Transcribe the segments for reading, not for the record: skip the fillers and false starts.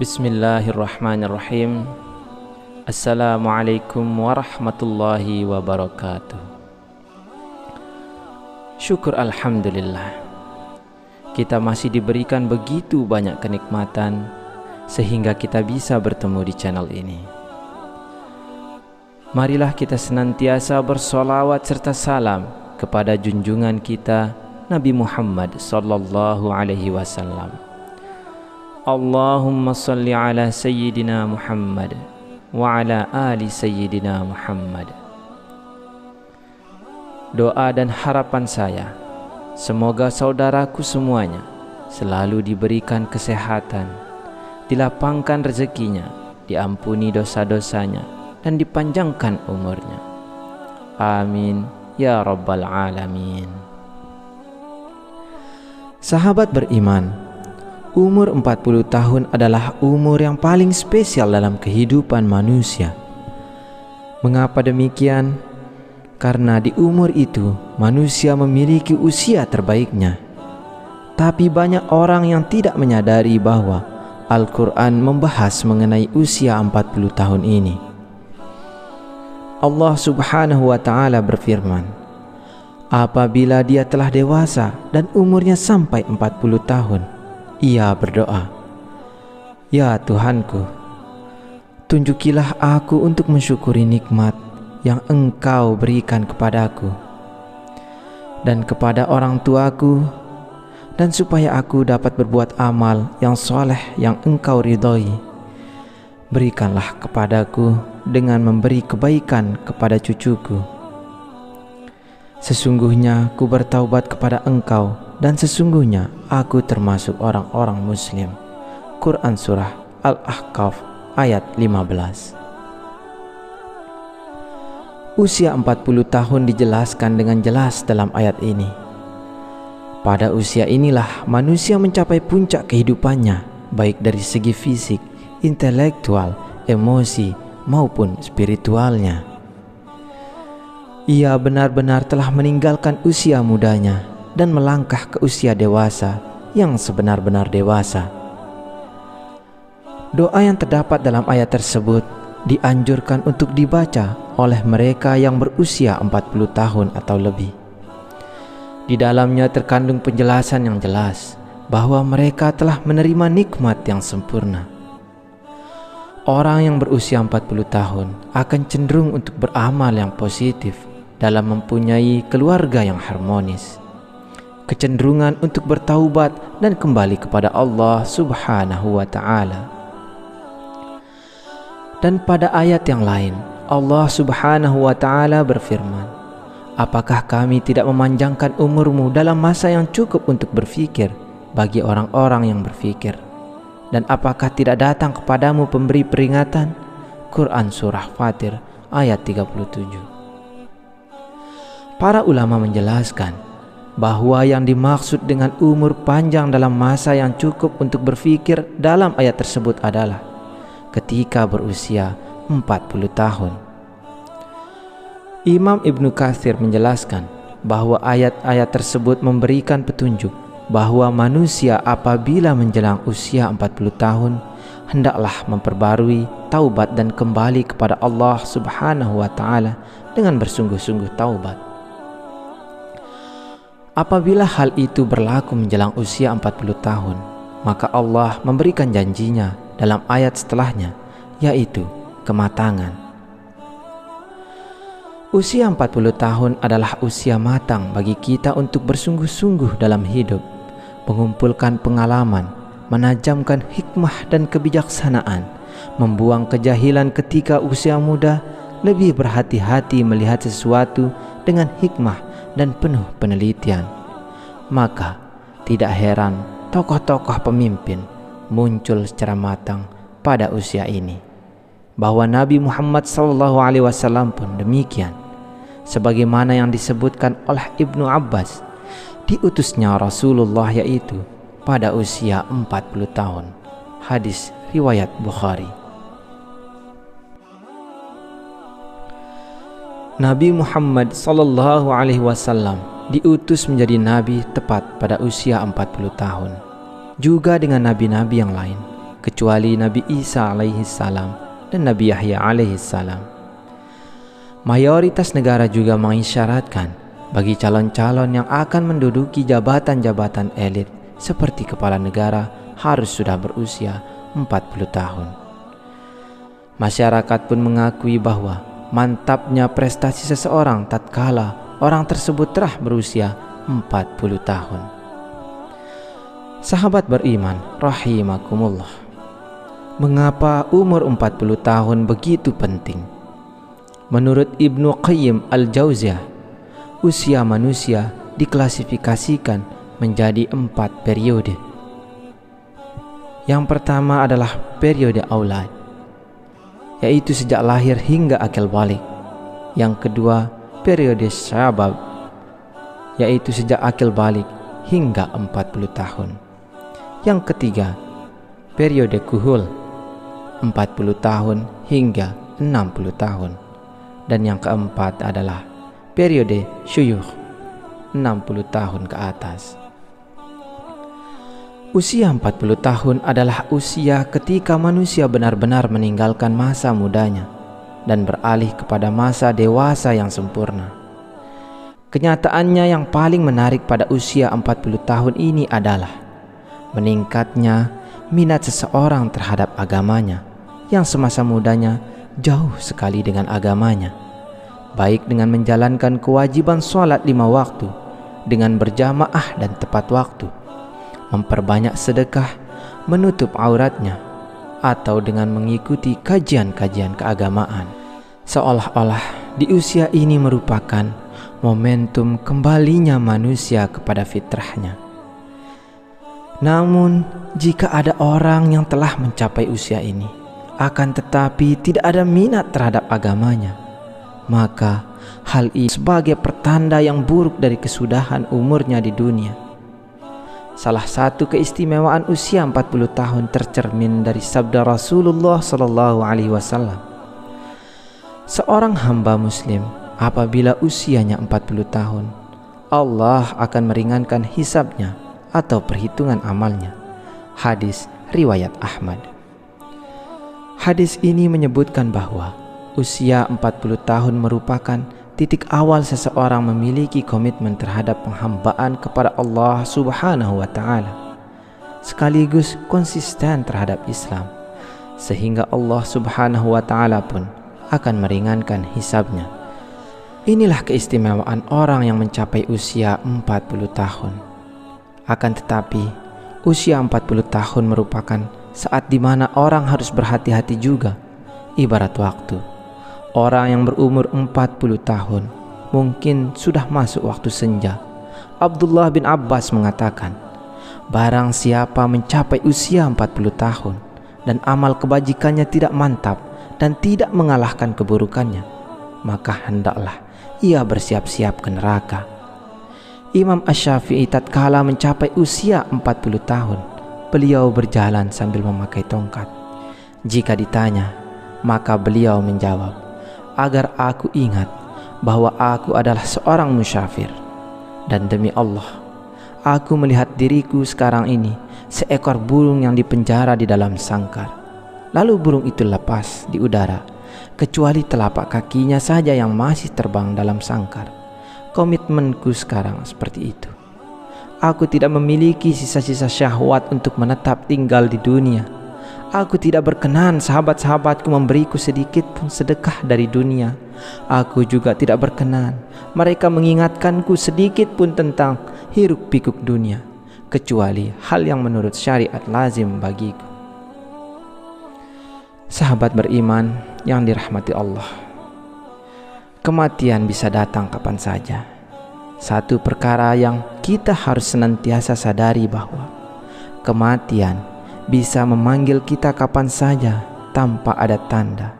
Bismillahirrahmanirrahim. Assalamualaikum warahmatullahi wabarakatuh. Syukur alhamdulillah, kita masih diberikan begitu banyak kenikmatan sehingga kita bisa bertemu di channel ini. Marilah kita senantiasa bersolawat serta salam kepada junjungan kita Nabi Muhammad sallallahu alaihi wasallam. Allahumma salli ala Sayyidina Muhammad wa ala ali Sayyidina Muhammad. Doa dan harapan saya, semoga saudaraku semuanya selalu diberikan kesehatan, dilapangkan rezekinya, diampuni dosa-dosanya, dan dipanjangkan umurnya. Amin ya rabbal alamin. Sahabat beriman, umur 40 tahun adalah umur yang paling spesial dalam kehidupan manusia. Mengapa demikian? Karena di umur itu manusia memiliki usia terbaiknya. Tapi banyak orang yang tidak menyadari bahwa Al-Quran membahas mengenai usia 40 tahun ini. Allah Subhanahu wa ta'ala berfirman, apabila dia telah dewasa dan umurnya sampai 40 tahun, ia berdoa, ya Tuhanku, tunjukilah aku untuk mensyukuri nikmat yang Engkau berikan kepadaku dan kepada orang tuaku, dan supaya aku dapat berbuat amal yang soleh yang Engkau ridhoi. Berikanlah kepadaku dengan memberi kebaikan kepada cucuku. Sesungguhnya ku bertaubat kepada Engkau, dan sesungguhnya aku termasuk orang-orang muslim. Quran Surah Al-Ahqaf ayat 15. Usia 40 tahun dijelaskan dengan jelas dalam ayat ini. Pada usia inilah manusia mencapai puncak kehidupannya, baik dari segi fisik, intelektual, emosi, maupun spiritualnya. Ia benar-benar telah meninggalkan usia mudanya dan melangkah ke usia dewasa yang sebenar-benar dewasa. Doa yang terdapat dalam ayat tersebut dianjurkan untuk dibaca oleh mereka yang berusia 40 tahun atau lebih. Di dalamnya terkandung penjelasan yang jelas bahwa mereka telah menerima nikmat yang sempurna. Orang yang berusia 40 tahun akan cenderung untuk beramal yang positif dalam mempunyai keluarga yang harmonis, kecenderungan untuk bertaubat dan kembali kepada Allah Subhanahu wa ta'ala. Dan pada ayat yang lain, Allah Subhanahu wa ta'ala berfirman, apakah kami tidak memanjangkan umurmu dalam masa yang cukup untuk berfikir bagi orang-orang yang berfikir? Dan apakah tidak datang kepadamu pemberi peringatan? Quran Surah Fatir ayat 37. Para ulama menjelaskan bahwa yang dimaksud dengan umur panjang dalam masa yang cukup untuk berfikir dalam ayat tersebut adalah ketika berusia 40 tahun. Imam Ibnu Katsir menjelaskan bahwa ayat-ayat tersebut memberikan petunjuk bahwa manusia apabila menjelang usia 40 tahun hendaklah memperbarui taubat dan kembali kepada Allah Subhanahu wa ta'ala dengan bersungguh-sungguh taubat. Apabila hal itu berlaku menjelang usia 40 tahun, maka Allah memberikan janjinya dalam ayat setelahnya, yaitu kematangan. Usia 40 tahun adalah usia matang bagi kita untuk bersungguh-sungguh dalam hidup, mengumpulkan pengalaman, menajamkan hikmah dan kebijaksanaan, membuang kejahilan ketika usia muda, lebih berhati-hati melihat sesuatu dengan hikmah dan penuh penelitian. Maka tidak heran tokoh-tokoh pemimpin muncul secara matang pada usia ini. Bahwa Nabi Muhammad SAW pun demikian. Sebagaimana yang disebutkan oleh Ibnu Abbas, diutusnya Rasulullah yaitu pada usia 40 tahun. Hadis riwayat Bukhari. Nabi Muhammad sallallahu alaihi wasallam diutus menjadi nabi tepat pada usia 40 tahun. Juga dengan nabi-nabi yang lain, kecuali Nabi Isa alaihi salam dan Nabi Yahya alaihi salam. Mayoritas negara juga mengisyaratkan bagi calon-calon yang akan menduduki jabatan-jabatan elit seperti kepala negara harus sudah berusia 40 tahun. Masyarakat pun mengakui bahwa mantapnya prestasi seseorang tatkala orang tersebut telah berusia 40 tahun. Sahabat beriman rahimakumullah, mengapa umur 40 tahun begitu penting? Menurut Ibnu Qayyim al-Jauziyah, usia manusia diklasifikasikan menjadi 4 periode. Yang pertama adalah periode aulad, yaitu sejak lahir hingga akil balik. Yang kedua, periode syabab, yaitu sejak akil balik hingga 40 tahun. Yang ketiga, periode kuhul, 40 tahun hingga 60 tahun. Dan yang keempat adalah periode syuyukh, 60 tahun ke atas. Usia 40 tahun adalah usia ketika manusia benar-benar meninggalkan masa mudanya dan beralih kepada masa dewasa yang sempurna. Kenyataannya yang paling menarik pada usia 40 tahun ini adalah meningkatnya minat seseorang terhadap agamanya yang semasa mudanya jauh sekali dengan agamanya, baik dengan menjalankan kewajiban sholat 5 waktu dengan berjamaah dan tepat waktu, memperbanyak sedekah, menutup auratnya, atau dengan mengikuti kajian-kajian keagamaan. Seolah-olah di usia ini merupakan momentum kembalinya manusia kepada fitrahnya. Namun, jika ada orang yang telah mencapai usia ini, akan tetapi tidak ada minat terhadap agamanya, maka hal ini sebagai pertanda yang buruk dari kesudahan umurnya di dunia. Salah satu keistimewaan usia 40 tahun tercermin dari sabda Rasulullah sallallahu alaihi wasallam. Seorang hamba muslim apabila usianya 40 tahun, Allah akan meringankan hisabnya atau perhitungan amalnya. Hadis riwayat Ahmad. Hadis ini menyebutkan bahwa usia 40 tahun merupakan titik awal seseorang memiliki komitmen terhadap penghambaan kepada Allah Subhanahu wa Ta'ala, sekaligus konsisten terhadap Islam, sehingga Allah Subhanahu wa Ta'ala pun akan meringankan hisabnya. Inilah keistimewaan orang yang mencapai usia 40 tahun. Akan tetapi, usia 40 tahun merupakan saat di mana orang harus berhati-hati juga. Ibarat waktu, orang yang berumur 40 tahun mungkin sudah masuk waktu senja. Abdullah bin Abbas mengatakan, barang siapa mencapai usia 40 tahun dan amal kebajikannya tidak mantap dan tidak mengalahkan keburukannya, maka hendaklah ia bersiap-siap ke neraka. Imam Asy-Syafi'i tatkala mencapai usia 40 tahun, beliau berjalan sambil memakai tongkat. Jika ditanya, maka beliau menjawab, agar aku ingat bahwa aku adalah seorang musyafir. Dan demi Allah, aku melihat diriku sekarang ini seekor burung yang dipenjara di dalam sangkar. Lalu burung itu lepas di udara, kecuali telapak kakinya saja yang masih terbang dalam sangkar. Komitmenku sekarang seperti itu. Aku tidak memiliki sisa-sisa syahwat untuk menetap tinggal di dunia. Aku tidak berkenan sahabat-sahabatku memberiku sedikit pun sedekah dari dunia. Aku juga tidak berkenan mereka mengingatkanku sedikit pun tentang hiruk pikuk dunia, kecuali hal yang menurut syariat lazim bagiku. Sahabat beriman yang dirahmati Allah, kematian bisa datang kapan saja. Satu perkara yang kita harus senantiasa sadari bahwa kematian bisa memanggil kita kapan saja tanpa ada tanda,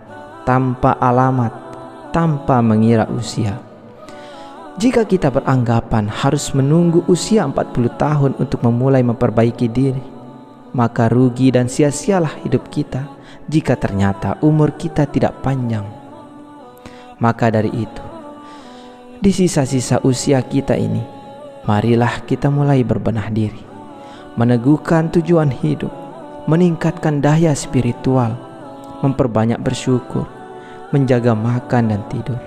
tanpa alamat, tanpa mengira usia. Jika kita beranggapan harus menunggu usia 40 tahun untuk memulai memperbaiki diri, maka rugi dan sia-sialah hidup kita jika ternyata umur kita tidak panjang. Maka dari itu, di sisa-sisa usia kita ini, marilah kita mulai berbenah diri, meneguhkan tujuan hidup, meningkatkan daya spiritual, memperbanyak bersyukur, menjaga makan dan tidur,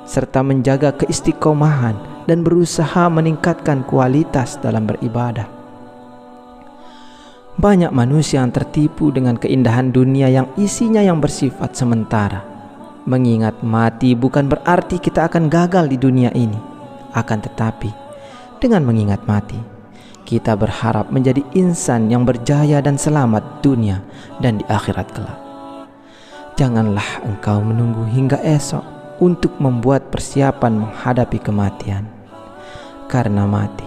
serta menjaga keistiqomahan dan berusaha meningkatkan kualitas dalam beribadah. Banyak manusia yang tertipu dengan keindahan dunia yang isinya yang bersifat sementara. Mengingat mati bukan berarti kita akan gagal di dunia ini. Akan tetapi, dengan mengingat mati, kita berharap menjadi insan yang berjaya dan selamat dunia dan di akhirat kelak. Janganlah engkau menunggu hingga esok untuk membuat persiapan menghadapi kematian, karena mati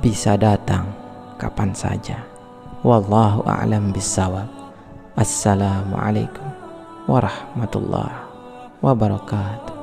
bisa datang kapan saja. Wallahu a'lam bissawab. Assalamualaikum warahmatullahi wabarakatuh.